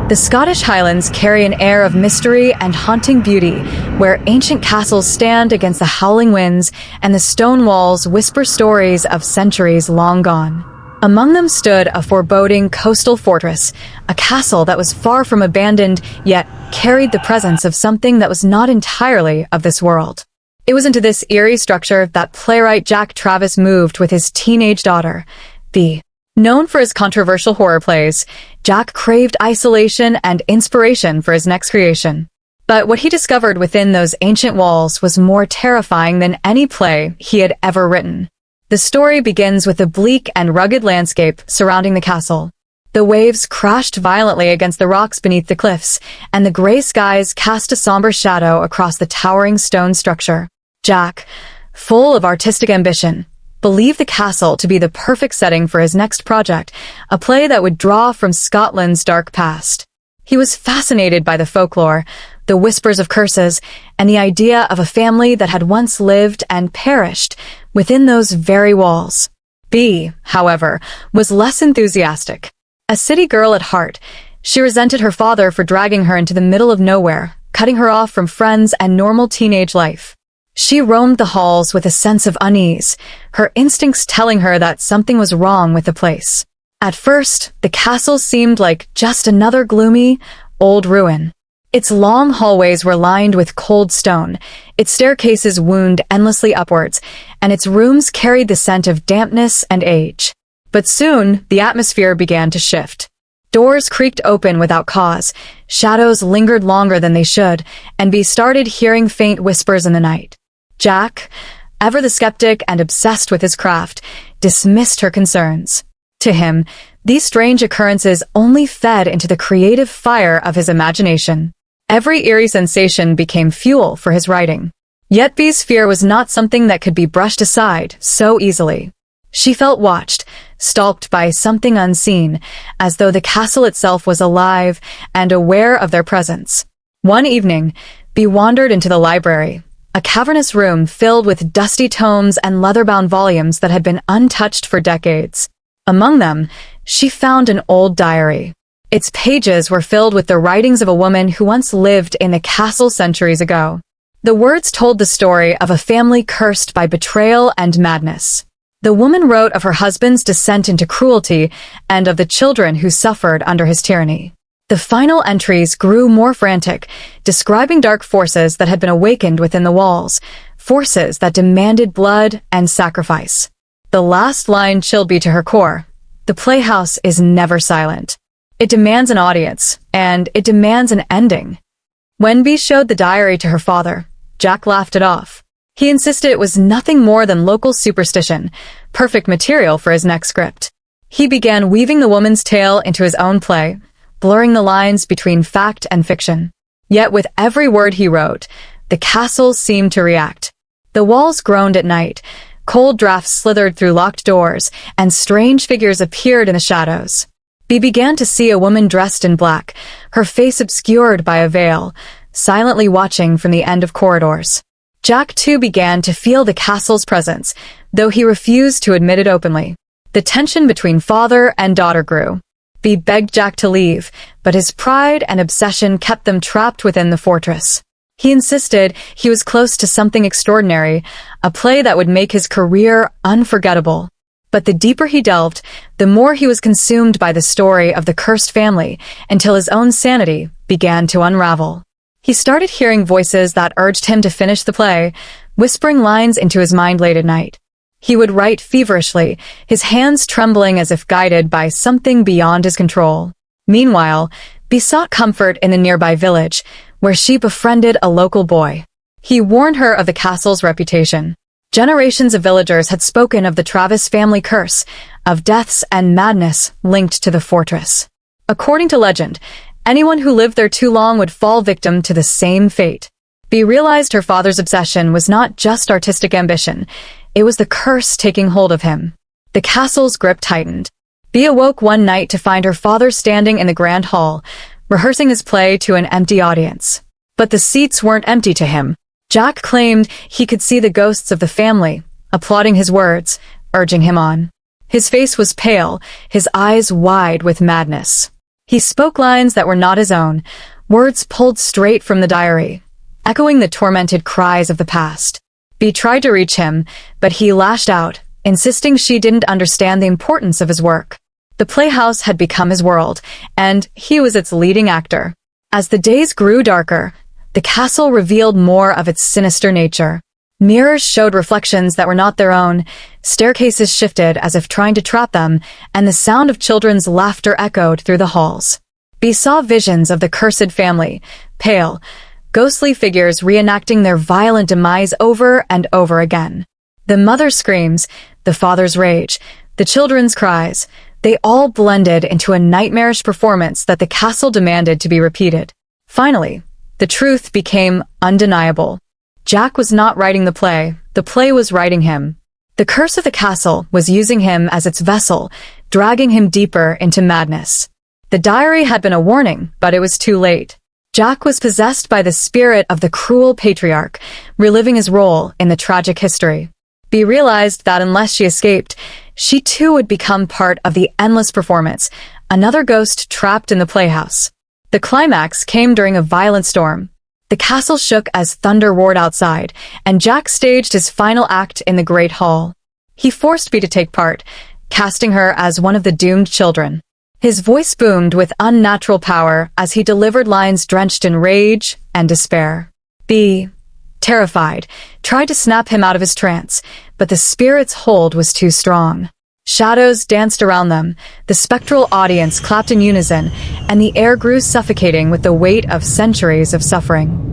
The Scottish Highlands carry an air of mystery and haunting beauty, where ancient castles stand against the howling winds and the stone walls whisper stories of centuries long gone. Among them stood a foreboding coastal fortress, a castle that was far from abandoned, yet carried the presence of something that was not entirely of this world. It was into this eerie structure that playwright Jack Travis moved with his teenage daughter, Bea. Known for his controversial horror plays, Jack craved isolation and inspiration for his next creation. But what he discovered within those ancient walls was more terrifying than any play he had ever written. The story begins with a bleak and rugged landscape surrounding the castle. The waves crashed violently against the rocks beneath the cliffs, and the gray skies cast a somber shadow across the towering stone structure. Jack, full of artistic ambition, believed the castle to be the perfect setting for his next project, a play that would draw from Scotland's dark past. He was fascinated by the folklore, the whispers of curses, and the idea of a family that had once lived and perished within those very walls. Bea, however, was less enthusiastic. A city girl at heart, she resented her father for dragging her into the middle of nowhere, cutting her off from friends and normal teenage life. She roamed the halls with a sense of unease, her instincts telling her that something was wrong with the place. At first, the castle seemed like just another gloomy, old ruin. Its long hallways were lined with cold stone, its staircases wound endlessly upwards, and its rooms carried the scent of dampness and age. But soon, the atmosphere began to shift. Doors creaked open without cause, shadows lingered longer than they should, and Bea started hearing faint whispers in the night. Jack, ever the skeptic and obsessed with his craft, dismissed her concerns. To him, these strange occurrences only fed into the creative fire of his imagination. Every eerie sensation became fuel for his writing. Yet Bea's fear was not something that could be brushed aside so easily. She felt watched, stalked by something unseen, as though the castle itself was alive and aware of their presence. One evening, Bea wandered into the library, a cavernous room filled with dusty tomes and leather-bound volumes that had been untouched for decades. Among them, she found an old diary. Its pages were filled with the writings of a woman who once lived in the castle centuries ago. The words told the story of a family cursed by betrayal and madness. The woman wrote of her husband's descent into cruelty and of the children who suffered under his tyranny. The final entries grew more frantic, describing dark forces that had been awakened within the walls, forces that demanded blood and sacrifice. The last line chilled Bea to her core. The Playhouse is never silent. It demands an audience, and it demands an ending. When Bea showed the diary to her father, Jack laughed it off. He insisted it was nothing more than local superstition, perfect material for his next script. He began weaving the woman's tale into his own play, blurring the lines between fact and fiction. Yet with every word he wrote, the castle seemed to react. The walls groaned at night, cold drafts slithered through locked doors, and strange figures appeared in the shadows. Bea began to see a woman dressed in black, her face obscured by a veil, silently watching from the end of corridors. Jack too began to feel the castle's presence, though he refused to admit it openly. The tension between father and daughter grew. Bea begged Jack to leave, but his pride and obsession kept them trapped within the fortress. He insisted he was close to something extraordinary, a play that would make his career unforgettable. But the deeper he delved, the more he was consumed by the story of the cursed family, until his own sanity began to unravel. He started hearing voices that urged him to finish the play, whispering lines into his mind late at night. He would write feverishly, his hands trembling as if guided by something beyond his control. Meanwhile, Bea sought comfort in the nearby village, where she befriended a local boy. He warned her of the castle's reputation. Generations of villagers had spoken of the Travis family curse, of deaths and madness linked to the fortress. According to legend, anyone who lived there too long would fall victim to the same fate. Bea realized her father's obsession was not just artistic ambition, it was the curse taking hold of him. The castle's grip tightened. Bea awoke one night to find her father standing in the grand hall, rehearsing his play to an empty audience. But the seats weren't empty to him. Jack claimed he could see the ghosts of the family, applauding his words, urging him on. His face was pale, his eyes wide with madness. He spoke lines that were not his own, words pulled straight from the diary, echoing the tormented cries of the past. B tried to reach him, but he lashed out, insisting she didn't understand the importance of his work. The Playhouse had become his world, and he was its leading actor. As the days grew darker, the castle revealed more of its sinister nature. Mirrors showed reflections that were not their own, staircases shifted as if trying to trap them, and the sound of children's laughter echoed through the halls. B saw visions of the cursed family, pale, ghostly figures reenacting their violent demise over and over again. The mother's screams, the father's rage, the children's cries, they all blended into a nightmarish performance that the castle demanded to be repeated. Finally, the truth became undeniable. Jack was not writing the play was writing him. The curse of the castle was using him as its vessel, dragging him deeper into madness. The diary had been a warning, but it was too late. Jack was possessed by the spirit of the cruel patriarch, reliving his role in the tragic history. B realized that unless she escaped, she too would become part of the endless performance, another ghost trapped in the Playhouse. The climax came during a violent storm. The castle shook as thunder roared outside, and Jack staged his final act in the Great Hall. He forced B to take part, casting her as one of the doomed children. His voice boomed with unnatural power as he delivered lines drenched in rage and despair. B, terrified, tried to snap him out of his trance, but the spirit's hold was too strong. Shadows danced around them, the spectral audience clapped in unison, and the air grew suffocating with the weight of centuries of suffering.